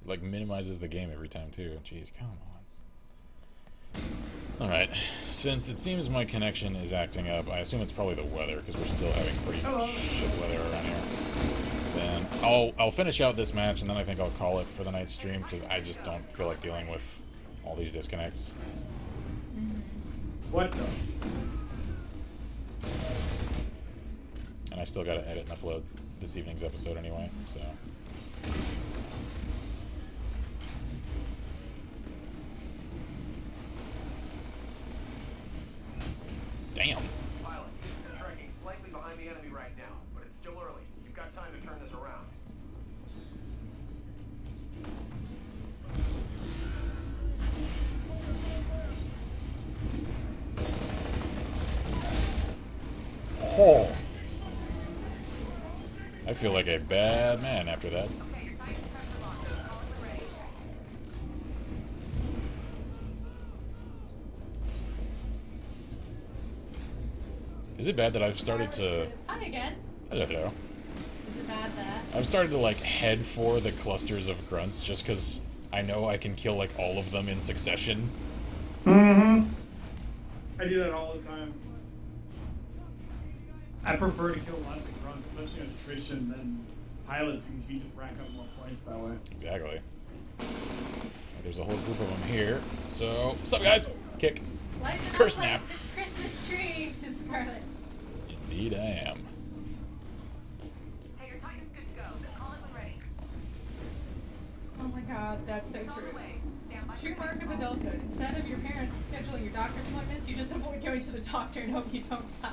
like minimizes the game every time too. Jeez, come on. Alright, since it seems my connection is acting up, I assume it's probably the weather, because we're still having pretty much shit weather around here. Then I'll finish out this match, and then I think I'll call it for the night's stream, because I just don't feel like dealing with all these disconnects. What the? And I still gotta edit and upload this evening's episode anyway, so... Damn. Pilot, you're tracking slightly behind the enemy right now, but it's still early. You've got time to turn this around. Oh. I feel like a bad man after that. Is it bad that I've started to... Hi again. Hello. Is it bad that... I've started to, like, head for the clusters of grunts just because I know I can kill, like, all of them in succession. Mm-hmm. I do that all the time. I prefer to kill lots of grunts, especially on attrition, than pilots, because you just rack up more points that way. Exactly. There's a whole group of them here. So, what's up, guys? Kick. Curse snap. Like the Christmas tree, Scarlet. Indeed I am. Hey, your Titan's good to go. Call it when ready. Oh my god, that's so true. True mark of adulthood. Instead of your parents scheduling your doctor's appointments, you just avoid going to the doctor and hope you don't die.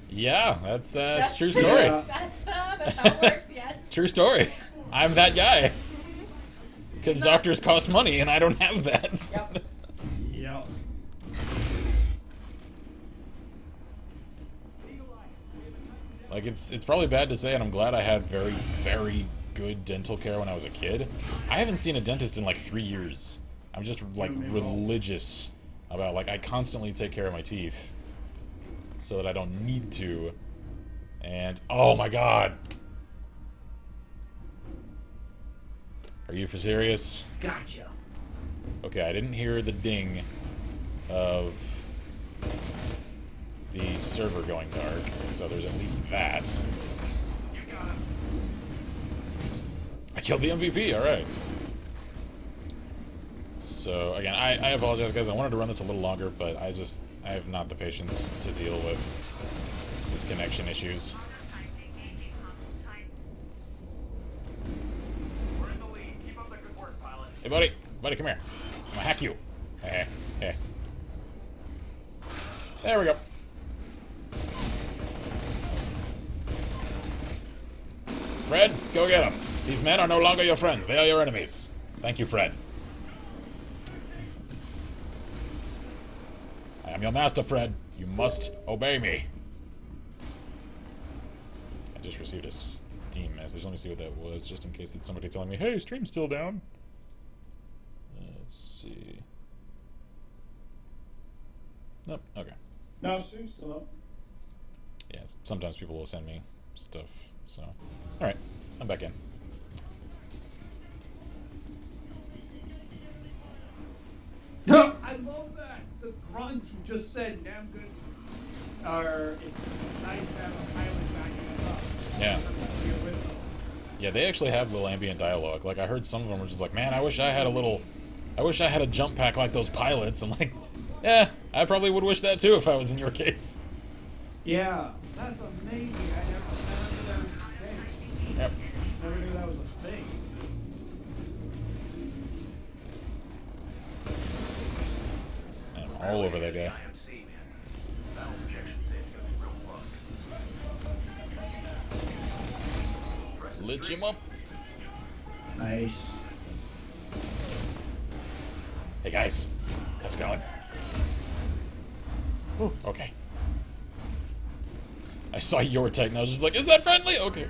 Yeah, that's true story. Yeah. That's how it works, yes. True story. I'm that guy. Because doctors cost money and I don't have that. Yep. Yep. Like, it's probably bad to say, and I'm glad I had very, very good dental care when I was a kid. I haven't seen a dentist in like 3 years. I'm just like religious about, like, I constantly take care of my teeth so that I don't need to. And oh my god, are you for serious? Gotcha. Okay, I didn't hear the ding of the server going dark, so there's at least that. I killed the MVP, alright. So, again, I apologize, guys. I wanted to run this a little longer, but I have not the patience to deal with these connection issues. We're in the lead. Keep up the good work, pilot. Hey, buddy. Buddy, come here. I'm gonna hack you. Hey, hey. There we go. Fred, go get them. These men are no longer your friends. They are your enemies. Thank you, Fred. I am your master, Fred. You must obey me. I just received a Steam message. Let me see what that was, just in case it's somebody telling me, hey, stream's still down. Let's see. Nope, okay. No, stream's still up. Yeah, sometimes people will send me stuff, so... Alright, I'm back in. No, I love that. The grunts just said, damn good. Or it's nice to have a pilot backing us up. Yeah. Yeah, they actually have little ambient dialogue. Like, I heard some of them were just like, man, I wish I had a jump pack like those pilots. I'm like, yeah, I probably would wish that too if I was in your case. Yeah, that's amazing. I never knew that was a thing. Yep. Never knew that was a thing. I'm all over that guy. Lit him up. Nice. Hey guys, how's it going? Ooh, okay. I saw your tech and I was just like, is that friendly? Okay.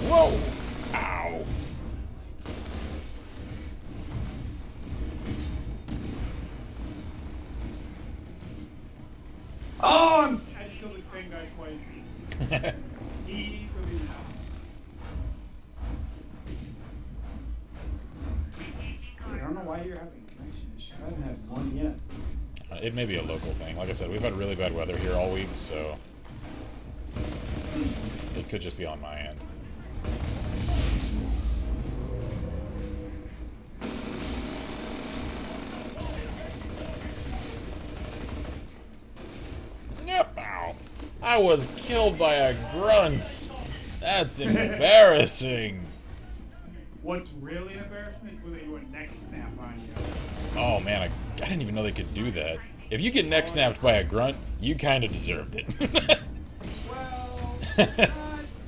Whoa! Ow! Oh, I just killed the same guy twice. He could be now. I don't know why you're having connection issues. I haven't had one yet. It may be a local thing. Like I said, we've had really bad weather here all week, so it could just be on my end. Yep. Ow. I was killed by a grunt. That's embarrassing. What's really an embarrassment is when they do a neck snap on you. Oh man, I didn't even know they could do that. If you get neck snapped by a grunt, you kind of deserved it. Well, not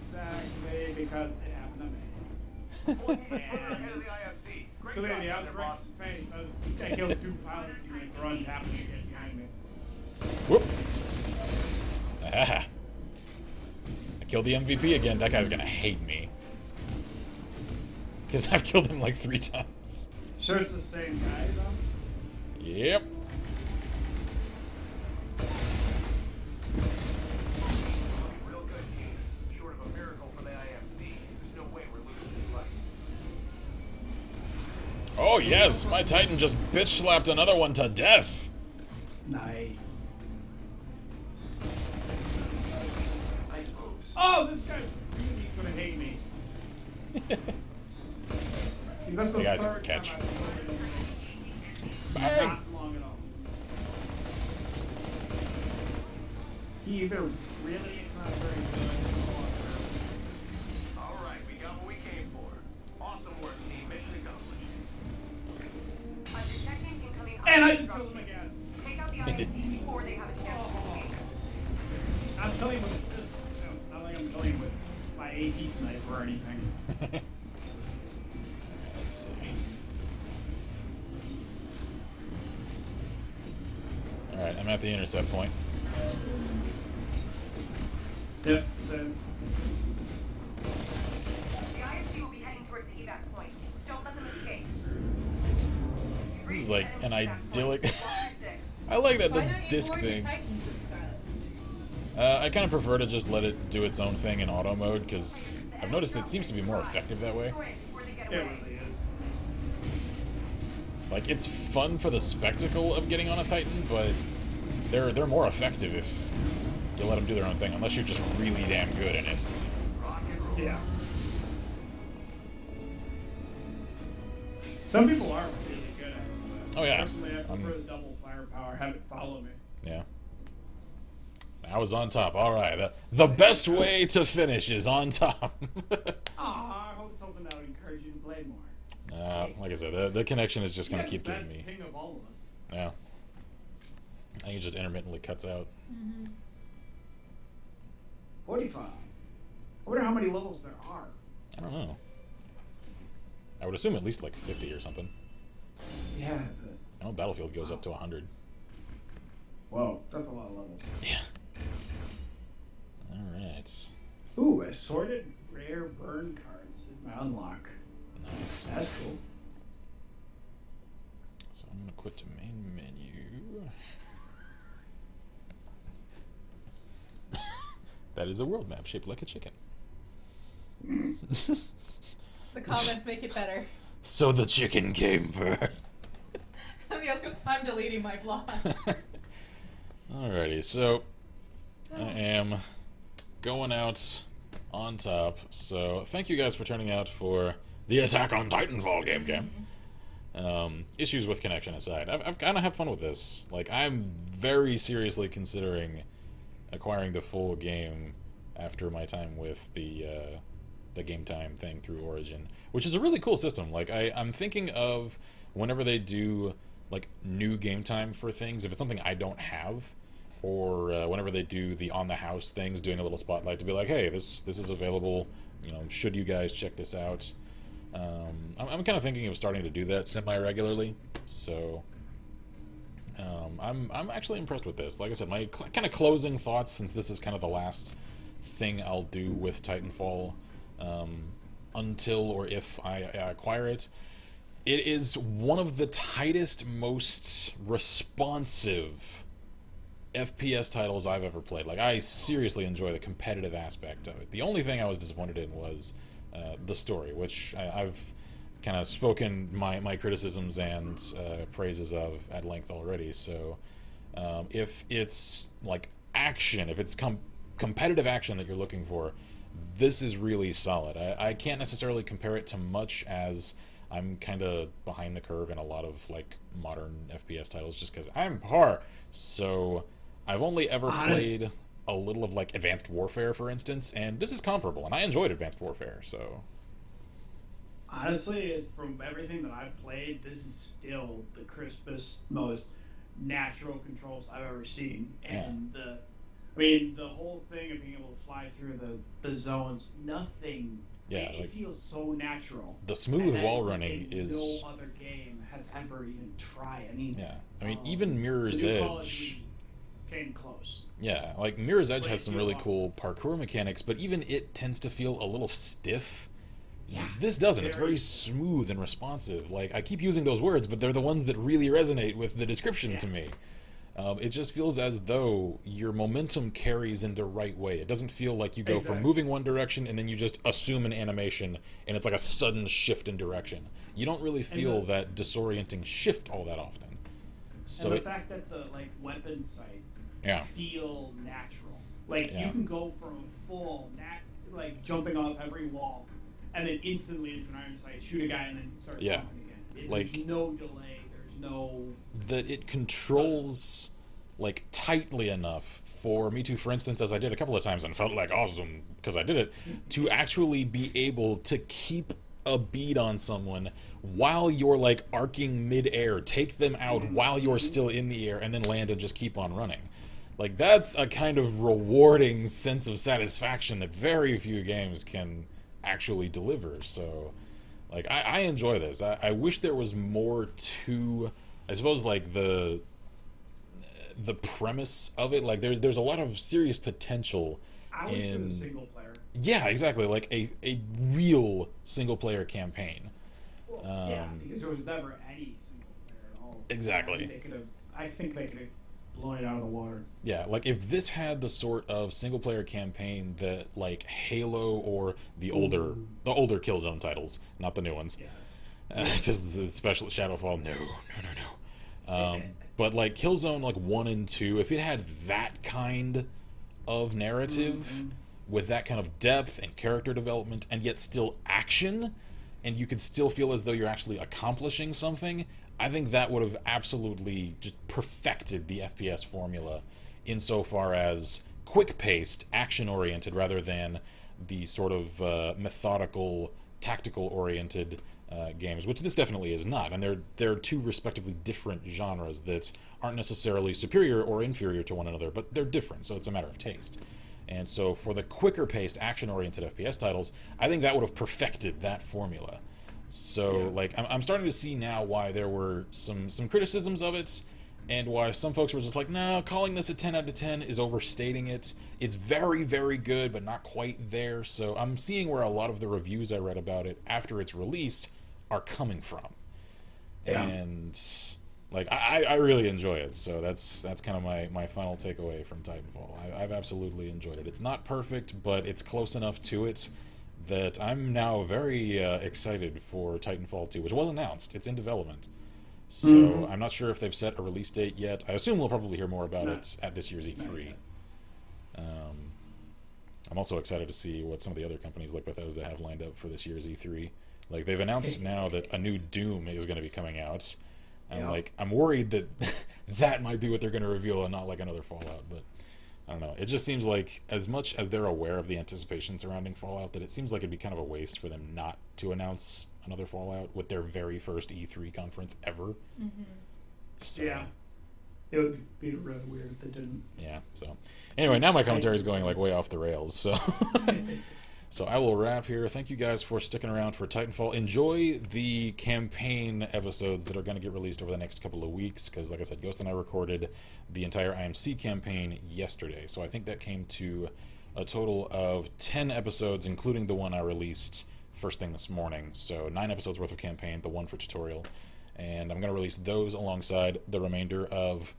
exactly, because it happened to me. Head of the IFC. Great Believe job, me, I was Mr. right Boss. in the face. I killed 2 pilots and the grunge happened to get behind me. Whoop. Ah. I killed the MVP again. That guy's gonna hate me. Because I've killed him like 3 times. Sure it's the same guy, though? Yep. Real good team. Short of a miracle for the IFC, there's no way we're losing this fight. Oh yes, my Titan just bitch slapped another one to death. Nice. Nice moves. Oh, this guy really gonna hate me. That's the You guys third catch. time I've killed him. Bang! Not long at all. He either really is not very good or... All right, we got what we came for. Awesome work, team. Mission accomplished. Under check-in incoming. And I just killed him again. Take out the IFC before they have a chance to escape. I'm killing him with this. No, not like I'm killing him with my AP sniper or anything. Let's see. Alright, I'm at the intercept point. Yep, so... The IFC will be heading towards the evac point. Don't let them escape. This is like an idyllic... Watch your six. I like that, Why the don't you disc board your thing. Titans at Scarlet? I kind of prefer to just let it do its own thing in auto mode, because I've noticed it seems to be more effective that way. Destroy it before they get It away. really is. Like, it's fun for the spectacle of getting on a Titan, but they're more effective if you let them do their own thing, unless you're just really damn good in it. Rock and roll. Yeah. Some people are really good at it. Oh, yeah. Personally, I prefer the double firepower. Have it follow me. Yeah. I was on top. Alright, the best way to finish is on top. Aw, I hope something that would encourage you to play more. Like I said, the connection is just going Yeah, to keep the giving best me... thing of all of us. Yeah. I think it just intermittently cuts out. 45. I wonder how many levels there are. I don't know. I would assume at least like 50 or something. Yeah, Oh, Battlefield goes up to 100. whoa, that's a lot of levels. Yeah. Alright. Ooh, assorted rare burn cards is my unlock. Nice. That's cool. So I'm going to quit to main menu. That is a world map shaped like a chicken. The comments make it better. So the chicken came first. Somebody else goes, I'm deleting my blog. Alrighty, so I am going out on top. So thank you guys for turning out for the Attack on Titanfall game cam. Issues with connection aside, I've kind of had fun with this. Like, I'm very seriously considering acquiring the full game after my time with the game time thing through Origin, which is a really cool system. Like, I'm thinking of whenever they do like new game time for things, if it's something I don't have, or whenever they do the on the house things, doing a little spotlight to be like, hey, this is available. You know, should you guys check this out? I'm kind of thinking of starting to do that semi-regularly, so I'm actually impressed with this. Like I said, my kind of closing thoughts, since this is kind of the last thing I'll do with Titanfall until or if I acquire it. It is one of the tightest, most responsive FPS titles I've ever played. Like, I seriously enjoy the competitive aspect of it. The only thing I was disappointed in was the story, which I've kind of spoken my criticisms and praises of at length already. So if it's like action, if it's competitive action that you're looking for, this is really solid. I can't necessarily compare it to much, as I'm kind of behind the curve in a lot of like modern FPS titles just because I'm poor. So I've only ever played a little of like Advanced Warfare, for instance, and this is comparable, and I enjoyed Advanced Warfare. So honestly, from everything that I've played, this is still the crispest, most natural controls I've ever seen. And the whole thing of being able to fly through the zones, nothing. Yeah, it feels so natural. The smooth wall running is no other game has ever even tried. I mean, even Mirror's Edge came close. Yeah, like Mirror's Edge has some really cool parkour mechanics, but even it tends to feel a little stiff. Yeah, this doesn't. It's very smooth and responsive. Like, I keep using those words, but they're the ones that really resonate with the description to me. It just feels as though your momentum carries in the right way. It doesn't feel like you go from moving one direction and then you just assume an animation and it's like a sudden shift in direction. You don't really feel that disorienting shift all that often. So and the fact that the weapon sights feel natural. Like you can go from full jumping off every wall and then instantly into an iron sight, shoot a guy, and then start jumping again. There's no delay. That it controls tightly enough for me to, for instance, as I did a couple of times and felt like awesome because I did it, to actually be able to keep a bead on someone while you're arcing mid-air, take them out while you're still in the air, and then land and just keep on running. That's a kind of rewarding sense of satisfaction that very few games can actually deliver. So I enjoy this. I wish there was more to, I suppose, the premise of it. There's a lot of serious potential in single player. Yeah, exactly. A real single player campaign. Well, because there was never any single player at all. Exactly. I think they could have blown it out of the water. Yeah, if this had the sort of single player campaign that Halo or the older Killzone titles, not the new ones, because the special Shadowfall, no. But Killzone 1 and 2, if it had that kind of narrative with that kind of depth and character development, and yet still action, and you could still feel as though you're actually accomplishing something, I think that would have absolutely just perfected the FPS formula insofar as quick-paced, action-oriented, rather than the sort of methodical, tactical-oriented games, which this definitely is not. And they're two respectively different genres that aren't necessarily superior or inferior to one another, but they're different, so it's a matter of taste. And so for the quicker-paced, action-oriented FPS titles, I think that would have perfected that formula. So, I'm starting to see now why there were some criticisms of it, and why some folks were just no, calling this a 10 out of 10 is overstating it. It's very, very good, but not quite there. So I'm seeing where a lot of the reviews I read about it after its release are coming from. Yeah. And, I really enjoy it, so that's kind of my final takeaway from Titanfall. I've absolutely enjoyed it. It's not perfect, but it's close enough to it that I'm now very excited for Titanfall 2, which was announced. It's in development. So I'm not sure if they've set a release date yet. I assume we'll probably hear more about it at this year's E3. I'm also excited to see what some of the other companies like Bethesda have lined up for this year's E3. They've announced now that a new Doom is going to be coming out. And I'm worried that that might be what they're going to reveal and not another Fallout, but I don't know. It just seems like, as much as they're aware of the anticipation surrounding Fallout, that it seems like it'd be kind of a waste for them not to announce another Fallout with their very first E3 conference ever. So, yeah. It would be really weird if they didn't. Yeah, so. Anyway, now my commentary is going way off the rails, so. So I will wrap here. Thank you guys for sticking around for Titanfall. Enjoy the campaign episodes that are going to get released over the next couple of weeks, because, like I said, Ghost and I recorded the entire IMC campaign yesterday. So I think that came to a total of 10 episodes, including the one I released first thing this morning. So 9 episodes worth of campaign, the one for tutorial. And I'm going to release those alongside the remainder of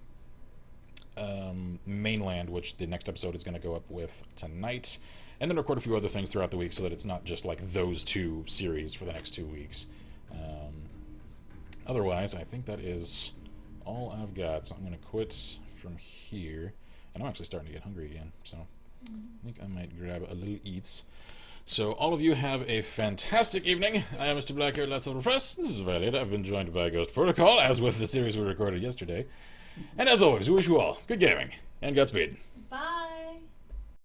Mainland, which the next episode is going to go up with tonight, and then record a few other things throughout the week so that it's not just like those 2 series for the next 2 weeks. Otherwise, I think that is all I've got, so I'm going to quit from here. And I'm actually starting to get hungry again, so I think I might grab a little eats. So all of you have a fantastic evening. I am Mr. Black here at Last Level Press. This is Valiant. I've been joined by Ghost Protocol, as with the series we recorded yesterday. And as always, we wish you all good gaming and Godspeed.